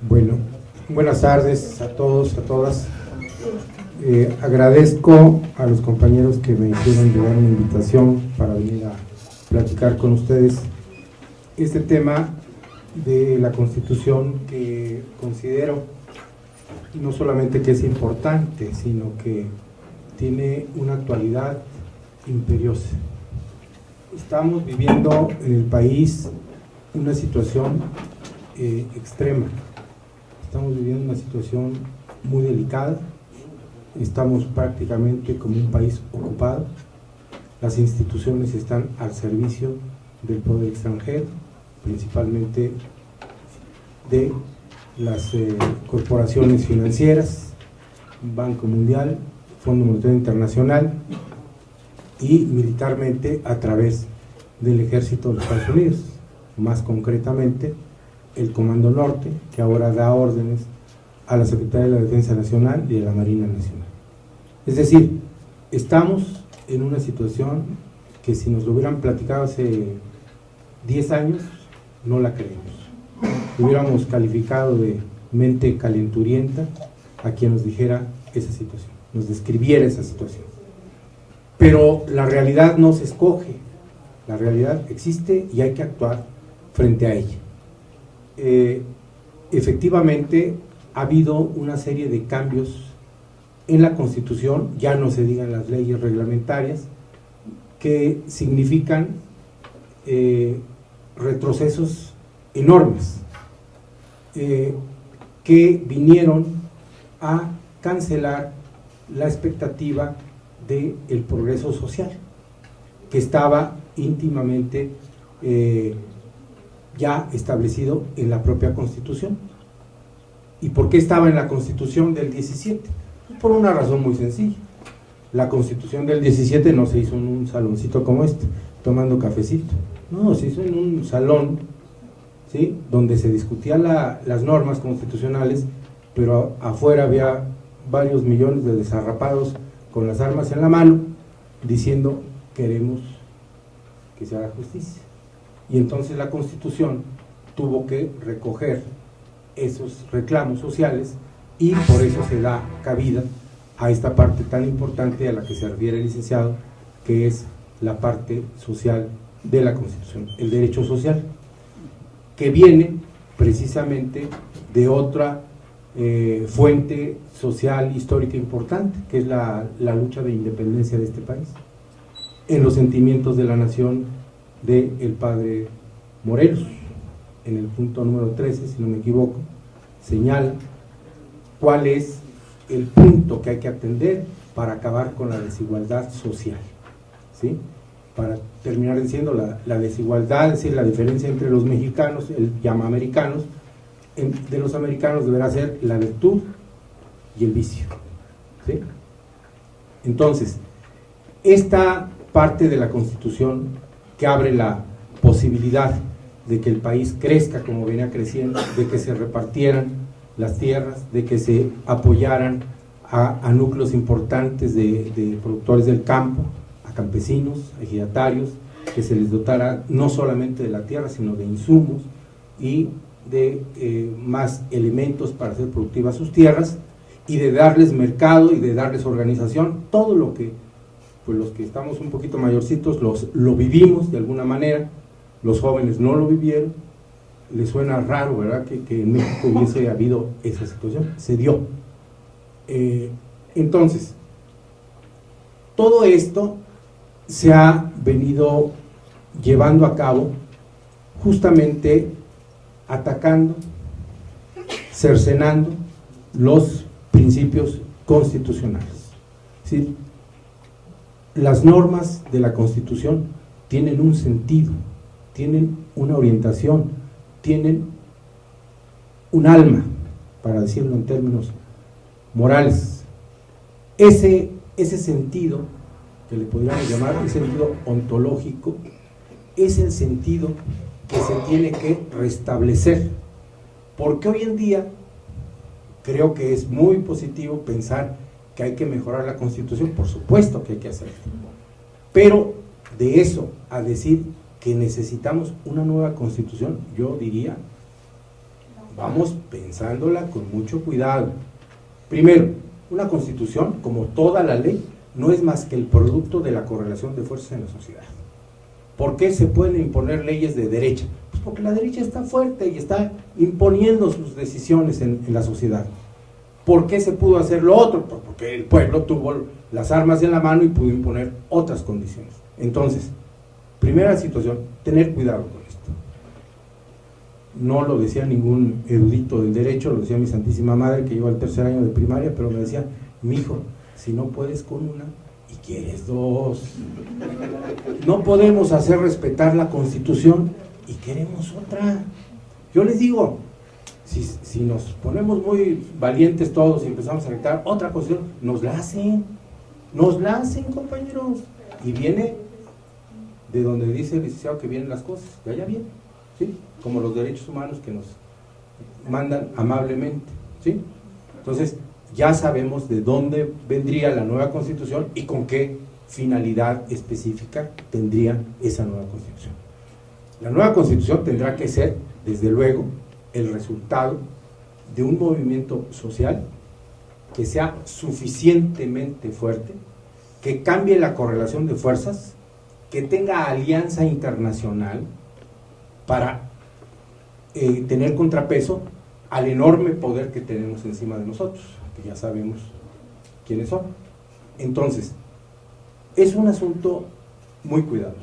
Bueno, buenas tardes a todos, a todas. Agradezco a los compañeros que me hicieron llegar una invitación para venir a platicar con ustedes este tema de la Constitución, que considero no solamente que es importante, sino que tiene una actualidad imperiosa. Estamos viviendo en el país una situación extrema. Estamos viviendo una situación muy delicada. Estamos prácticamente como un país ocupado. Las instituciones están al servicio del poder extranjero, principalmente de las corporaciones financieras, Banco Mundial, Fondo Monetario Internacional, y militarmente a través del ejército de los Estados Unidos, más concretamente el Comando Norte, que ahora da órdenes a la Secretaría de la Defensa Nacional y de la Marina Nacional. Es decir, estamos en una situación que si nos lo hubieran platicado hace 10 años, no la creemos. Hubiéramos calificado de mente calenturienta a quien nos dijera esa situación, nos describiera esa situación. Pero la realidad no se escoge, la realidad existe y hay que actuar frente a ella. Efectivamente, ha habido una serie de cambios en la Constitución, ya no se digan las leyes reglamentarias, que significan retrocesos enormes, que vinieron a cancelar la expectativa del progreso social, que estaba íntimamente ya establecido en la propia Constitución. ¿Y por qué estaba en la Constitución del 17? Por una razón muy sencilla. La Constitución del 17 no se hizo en un saloncito como este, tomando cafecito. No, se hizo en un salón, ¿sí?, donde se discutían las normas constitucionales, pero afuera había varios millones de desarrapados con las armas en la mano, diciendo: queremos que se haga justicia. Y entonces la Constitución tuvo que recoger esos reclamos sociales, y por eso se da cabida a esta parte tan importante a la que se refiere el licenciado, que es la parte social de la Constitución, el derecho social, que viene precisamente de otra fuente social histórica importante, que es la lucha de independencia de este país, en los sentimientos de la nación del padre Morelos. En el punto número 13, si no me equivoco, señala cuál es el punto que hay que atender para acabar con la desigualdad social, ¿sí? Para terminar diciendo la desigualdad, es decir, la diferencia entre los mexicanos, él llama americanos, de los americanos deberá ser la virtud y el vicio, ¿sí? Entonces, esta parte de la Constitución que abre la posibilidad de que el país crezca como venía creciendo, de que se repartieran las tierras, de que se apoyaran a núcleos importantes de productores del campo, a campesinos, a ejidatarios, que se les dotara no solamente de la tierra, sino de insumos y de más elementos para hacer productivas sus tierras, y de darles mercado y de darles organización, todo lo que, pues los que estamos un poquito mayorcitos lo vivimos de alguna manera. Los jóvenes no lo vivieron. Les suena raro, ¿verdad?, que en México hubiese habido esa situación. Se dio. Entonces, todo esto se ha venido llevando a cabo justamente atacando, cercenando los principios constitucionales. ¿Sí? Las normas de la Constitución tienen un sentido, tienen una orientación, tienen un alma, para decirlo en términos morales. Ese sentido, que le podríamos llamar el sentido ontológico, es el sentido que se tiene que restablecer, porque hoy en día creo que es muy positivo pensar que hay que mejorar la Constitución, por supuesto que hay que hacerlo. Pero de eso a decir que necesitamos una nueva Constitución, yo diría, vamos pensándola con mucho cuidado. Primero, una Constitución, como toda la ley, no es más que el producto de la correlación de fuerzas en la sociedad. ¿Por qué se pueden imponer leyes de derecha? Pues porque la derecha está fuerte y está imponiendo sus decisiones en la sociedad. ¿Por qué se pudo hacer lo otro? Pues porque el pueblo tuvo las armas en la mano y pudo imponer otras condiciones. Entonces, primera situación, tener cuidado con esto. No lo decía ningún erudito del derecho, lo decía mi Santísima Madre, que lleva el 3er año de primaria, pero me decía, mijo, si no puedes con una y quieres dos. No podemos hacer respetar la Constitución y queremos otra. Yo les digo, si nos ponemos muy valientes todos y empezamos a dictar otra Constitución, nos la hacen, compañeros. Y viene de donde dice el licenciado que vienen las cosas, de allá viene, ¿sí? Como los derechos humanos que nos mandan amablemente, ¿sí? Entonces, ya sabemos de dónde vendría la nueva Constitución y con qué finalidad específica tendría esa nueva Constitución. La nueva Constitución tendrá que ser, desde luego, el resultado de un movimiento social que sea suficientemente fuerte, que cambie la correlación de fuerzas, que tenga alianza internacional para tener contrapeso al enorme poder que tenemos encima de nosotros, que ya sabemos quiénes son. Entonces, es un asunto muy cuidadoso.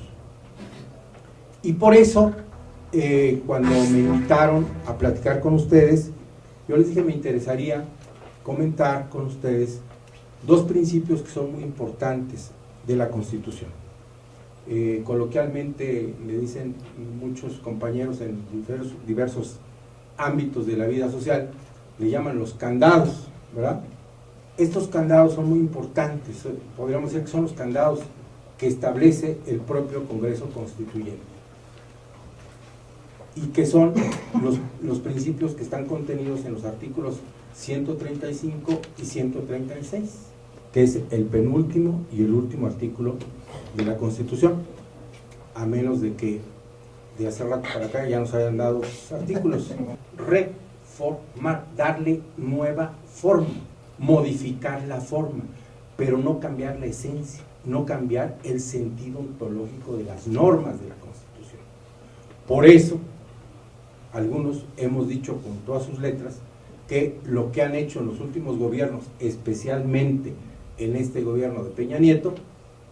Y por eso, cuando me invitaron a platicar con ustedes, yo les dije me interesaría comentar con ustedes dos principios que son muy importantes de la Constitución. Coloquialmente le dicen muchos compañeros en diversos ámbitos de la vida social, le llaman los candados, ¿verdad? Estos candados son muy importantes, podríamos decir que son los candados que establece el propio Congreso Constituyente y que son los principios que están contenidos en los artículos 135 y 136, que es el penúltimo y el último artículo de la Constitución, a menos de que de hace rato para acá ya nos hayan dado artículos. Reformar, darle nueva forma, modificar la forma, pero no cambiar la esencia, no cambiar el sentido ontológico de las normas de la Constitución. Por eso, algunos hemos dicho con todas sus letras que lo que han hecho en los últimos gobiernos, especialmente en este gobierno de Peña Nieto,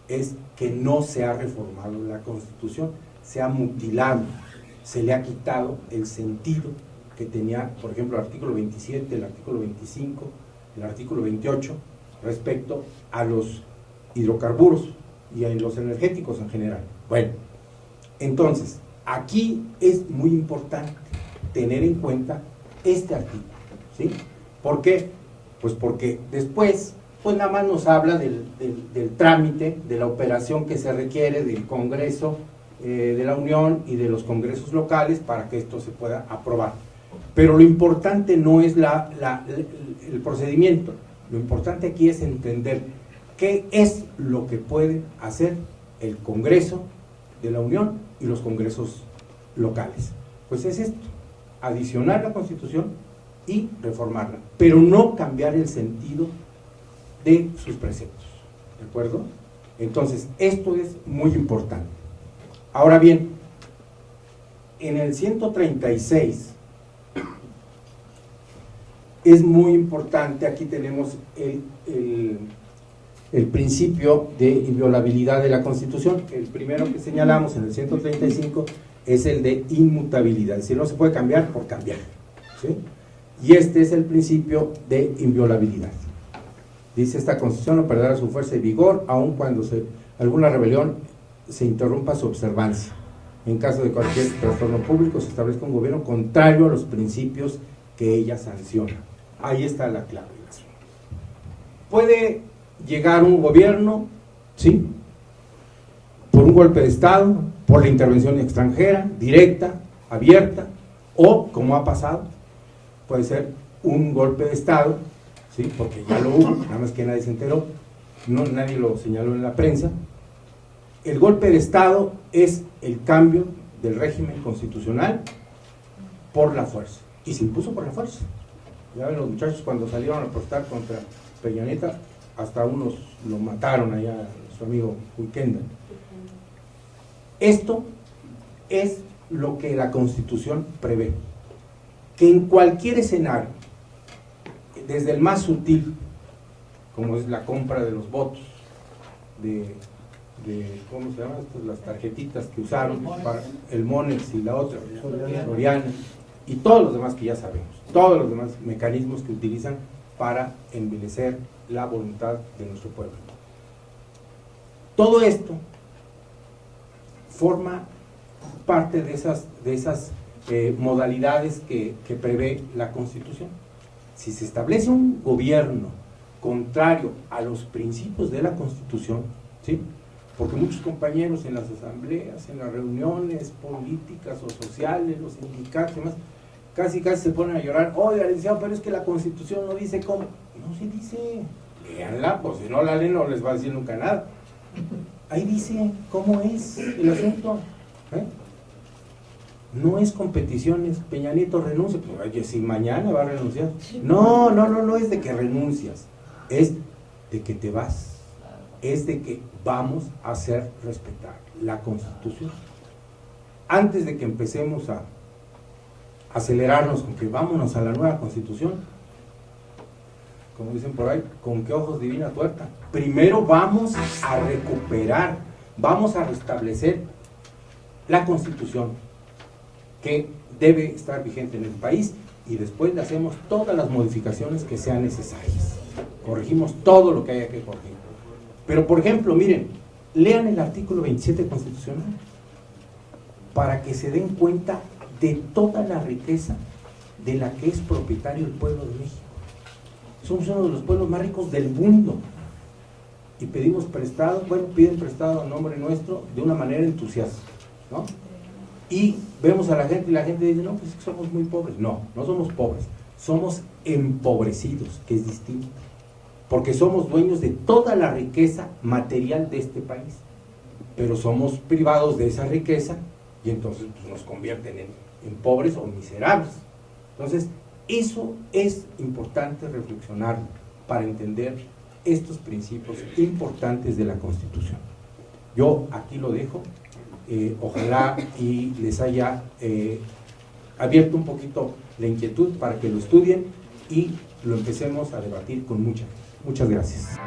es que no se ha reformado la Constitución, se ha mutilado, se le ha quitado el sentido que tenía, por ejemplo, el artículo 27, el artículo 25, el artículo 28, respecto a los hidrocarburos y a los energéticos en general. Bueno, entonces, aquí es muy importante tener en cuenta este artículo, ¿sí? ¿Por qué? Pues porque después, pues nada más nos habla del trámite, de la operación que se requiere del Congreso de la Unión y de los congresos locales para que esto se pueda aprobar. Pero lo importante no es el procedimiento, lo importante aquí es entender qué es lo que puede hacer el Congreso de la Unión y los congresos locales. Pues es esto, adicionar la Constitución y reformarla, pero no cambiar el sentido de sus preceptos, ¿de acuerdo? Entonces, esto es muy importante. Ahora bien, en el 136 es muy importante, aquí tenemos el principio de inviolabilidad de la Constitución. El primero que señalamos en el 135 es el de inmutabilidad, es decir, no se puede cambiar por cambiar, ¿sí? Y este es el principio de inviolabilidad. Dice: esta Constitución no perderá su fuerza y vigor, aun cuando alguna rebelión se interrumpa su observancia. En caso de cualquier trastorno público, se establezca un gobierno contrario a los principios que ella sanciona. Ahí está la clave. Puede llegar un gobierno, ¿sí?, por un golpe de Estado, por la intervención extranjera, directa, abierta, o, como ha pasado, puede ser un golpe de Estado, ¿sí? Porque ya lo hubo, nada más que nadie se enteró, no, nadie lo señaló en la prensa. El golpe de Estado es el cambio del régimen constitucional por la fuerza, y se impuso por la fuerza. Ya ven los muchachos cuando salieron a protestar contra Peña Nieto, hasta unos lo mataron allá, su amigo Huiquenda. Esto es lo que la Constitución prevé, que en cualquier escenario, desde el más sutil, como es la compra de los votos, de ¿cómo se llaman estas? Las tarjetitas que usaron para el Monex y la otra, Soriana, y todos los demás que ya sabemos, todos los demás mecanismos que utilizan para envilecer la voluntad de nuestro pueblo. Todo esto forma parte de esas modalidades que prevé la Constitución. Si se establece un gobierno contrario a los principios de la Constitución, ¿sí? Porque muchos compañeros en las asambleas, en las reuniones políticas o sociales, los sindicatos y demás, casi se ponen a llorar, oiga, licenciado, pero es que la Constitución no dice cómo. No se dice, léanla, pues si no la leen no les va a decir nunca nada. Ahí dice cómo es el asunto, ¿eh? No es competiciones, Peña Nieto renuncia, pues oye, si mañana va a renunciar. No es de que renuncias, es de que te vas, es de que vamos a hacer respetar la Constitución. Antes de que empecemos a acelerarnos con que vámonos a la nueva Constitución, como dicen por ahí, ¿con qué ojos divina tuerta? Primero vamos a recuperar, vamos a restablecer la Constitución que debe estar vigente en el país, y después le hacemos todas las modificaciones que sean necesarias. Corregimos todo lo que haya que corregir. Pero, por ejemplo, miren, lean el artículo 27 constitucional para que se den cuenta de toda la riqueza de la que es propietario el pueblo de México. Somos uno de los pueblos más ricos del mundo y pedimos prestado, piden prestado a nombre nuestro de una manera entusiasta, ¿no? Y vemos a la gente y la gente dice, no, pues es que somos muy pobres. No somos pobres, somos empobrecidos, que es distinto, porque somos dueños de toda la riqueza material de este país, pero somos privados de esa riqueza y entonces pues, nos convierten en pobres o miserables. Entonces, eso es importante reflexionar para entender estos principios importantes de la Constitución. Yo aquí lo dejo, ojalá y les haya abierto un poquito la inquietud para que lo estudien y lo empecemos a debatir con muchas gracias.